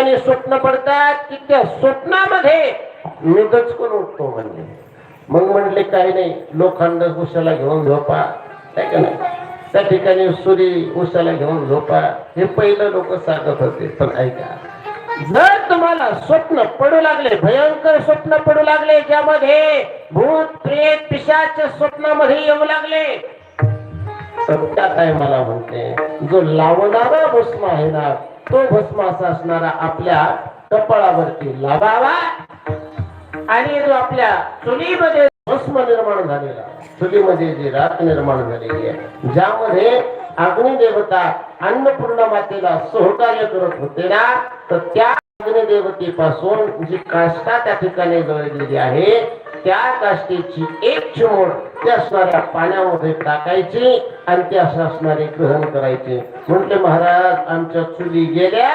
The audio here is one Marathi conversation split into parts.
ठिकाणी स्वप्न पडतात की त्या स्वप्नामध्ये मी दचकून उठतो म्हणजे. मग म्हटले काही नाही, लोखंड उशाला घेऊन झोपा, काय का नाही, त्या ठिकाणी सुरी उशाला घेऊन झोपा, हे पहिलं लोक सांगत होते. पण ऐका, जर तुम्हाला स्वप्न पडू लागले, भयंकर स्वप्न पडू लागले, ज्यामध्ये भूत प्रेत पिशाच स्वप्नामध्ये येऊ लागले, तर त्या टायमाला म्हणते जो लावणारा भस्म आहे ना, तो भस्म असा असणारा आपल्या कपाळावरती लावावा, आणि जो आपल्या चुलीमध्ये भस्म निर्माण झालेला, चुलीमध्ये जी राख निर्माण झालेली आहे, ज्यामध्ये अग्निदेवता अन्नपूर्णा मातेला सहकार्य करत होते ना, तर त्या अग्निदेवतेपासून जी काष्टा त्या ठिकाणी जळलेली आहे, त्या काष्टीची एक चिमूट त्या असणाऱ्या पाण्यामध्ये टाकायची आणि त्या असणारे ग्रहण करायचे. म्हटले महाराज आमच्या चुली गेल्या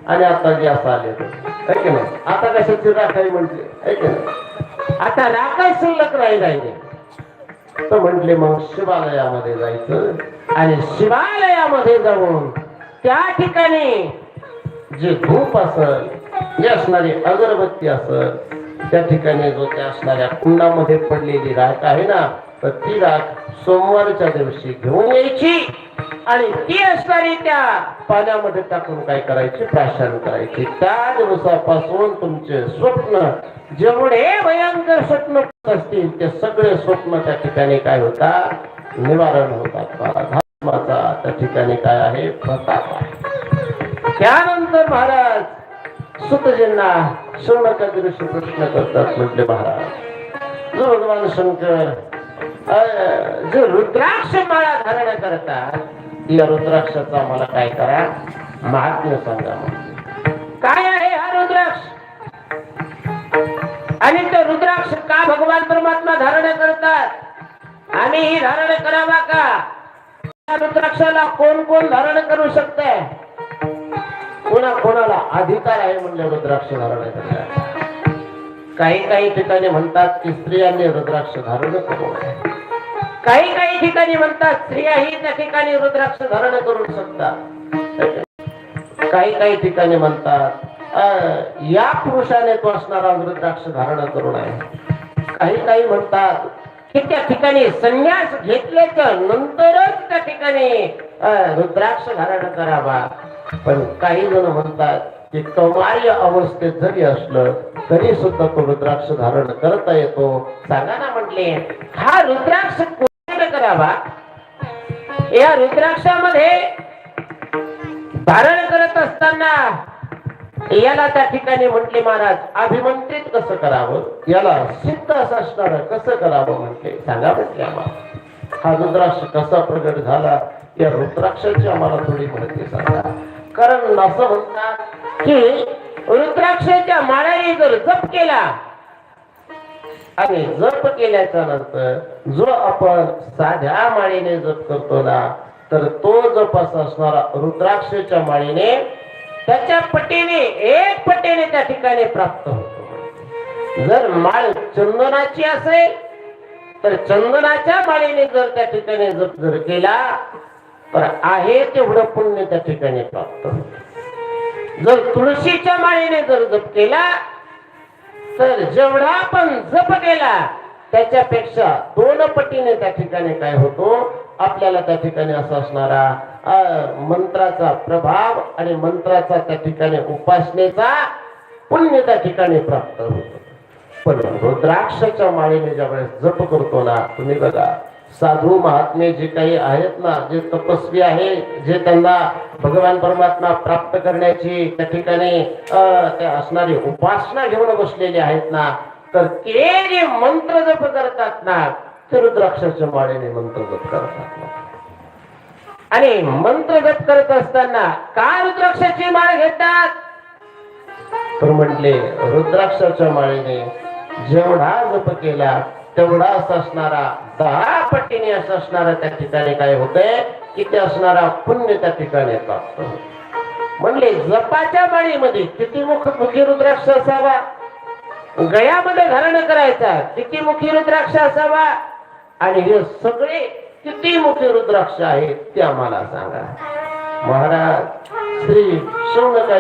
आणि आता गॅस आले, की नाही, आता कशाची राखाई म्हटले, की नाही, आता राखाय शिल्लक राहिले. तर म्हटले मग शिवालयामध्ये जायचं आणि शिवालयामध्ये जाऊन त्या ठिकाणी जे धूप असेल, जे असणारी अगरबत्ती असेल, त्या ठिकाणी जो त्या असणाऱ्या कुंडामध्ये पडलेली राख आहे ना, तर ती राख सोमवारच्या दिवशी घेऊन यायची आणि ती असणारी त्या पाण्यामध्ये टाकून काय करायची, प्राशन करायची. त्या दिवसापासून तुमचे स्वप्न जेवढे भयंकर स्वप्न असतील ते सगळे स्वप्न त्या ठिकाणी काय होतात, निवारण होतात. धर्माचा त्या ठिकाणी काय आहे, प्रताप आहे. त्यानंतर महाराज सुतजींना शौनकादी ऋषी प्रश्न करतात. म्हटले महाराज, जो भगवान शंकर जो रुद्राक्ष माळा धारण करतात, या रुद्राक्षाचा मला काय करा, महात्म्य सांगा. काय आहे हा रुद्राक्ष आणि तो रुद्राक्ष का भगवान परमात्मा धारण करतात, आम्ही ही धारण करावा का? रुद्राक्षाला कोण कोण धारण करू शकते, कोणा कोणाला अधिकार आहे म्हणले रुद्राक्ष धारण करण्याचा? काही काही ठिकाणी म्हणतात की स्त्रियांनी रुद्राक्ष धारण करू नये, काही काही ठिकाणी म्हणतात स्त्रियाही त्या ठिकाणी रुद्राक्ष धारण करू शकतात, काही काही ठिकाणी म्हणतात या पुरुषाने तो असणारा रुद्राक्ष धारण करू नये, काही काही म्हणतात की त्या ठिकाणी संन्यास घेतल्याच्या नंतरच त्या ठिकाणी रुद्राक्ष धारण करावा. पण काही जण म्हणतात की कौमार्य अवस्थेत जरी असलं तरी सुद्धा तो रुद्राक्ष धारण करता येतो. सांगा ना म्हटले, हा रुद्राक्ष कोणाला करावा? या रुद्राक्षामध्ये धारण करत असताना याला त्या ठिकाणी म्हटले महाराज अभिमंत्रित कसं करावं, याला सिद्ध असं असणार कसं करावं म्हटले, सांगा म्हटले आम्हाला. हा रुद्राक्ष कसा प्रगट झाला, या रुद्राक्षाची आम्हाला थोडी माहिती सांगा. कारण असं म्हणतात की रुद्राक्षाच्या माळाने जर जप केला आणि जप केल्याच्या नंतर जो आपण साध्या माळेने जप करतो ना, तर तो जप असा असणारा रुद्राक्षाच्या माळेने त्याच्या पटीने एक पटीने त्या ठिकाणी प्राप्त होतो. जर माळ चंदनाची असेल तर चंदनाच्या माळेने जर त्या ठिकाणी जप जर केला तर आहे तेवढं पुण्य त्या ठिकाणी प्राप्त होतं. जर तुळशीच्या माळेने जर जप केला तर जेवढा आपण जप केला त्याच्यापेक्षा 2 पटीने त्या ठिकाणी काय होतो, आपल्याला त्या ठिकाणी असा असणारा मंत्राचा प्रभाव आणि मंत्राचा त्या ठिकाणी उपासनेचा पुण्य त्या ठिकाणी प्राप्त होतो. पण रुद्राक्षाच्या माळेने ज्यावेळेस जप करतो ना, तुम्ही बघा साधू महात्मे जे काही आहेत ना, जे तपस्वी आहे, जे त्यांना भगवान परमात्मा प्राप्त करण्याची त्या ठिकाणी त्या असणारी उपासना घेऊन बसलेले आहेत ना, तर ते जे मंत्र जप करतात ना, ते रुद्राक्षाच्या माळेने मंत्र जप करतात ना. आणि मंत्र जप करत असताना का रुद्राक्षाची माळ घेतात, तर म्हटले रुद्राक्षाच्या माळेने जेवढा जप केला तेवढा असणारा 10 पटीने असणारा त्या ठिकाणी काय होतंय की ते असणारा पुण्य त्या ठिकाणी प्राप्त होत. म्हणले जपाच्या माळीमध्ये किती मुखी रुद्राक्ष असावा, गळ्यामध्ये धारण करायचा किती मुखी रुद्राक्ष असावा, आणि हे सगळे किती मुखी रुद्राक्ष आहेत ते आम्हाला सांगा. महाराज श्री शौनकादी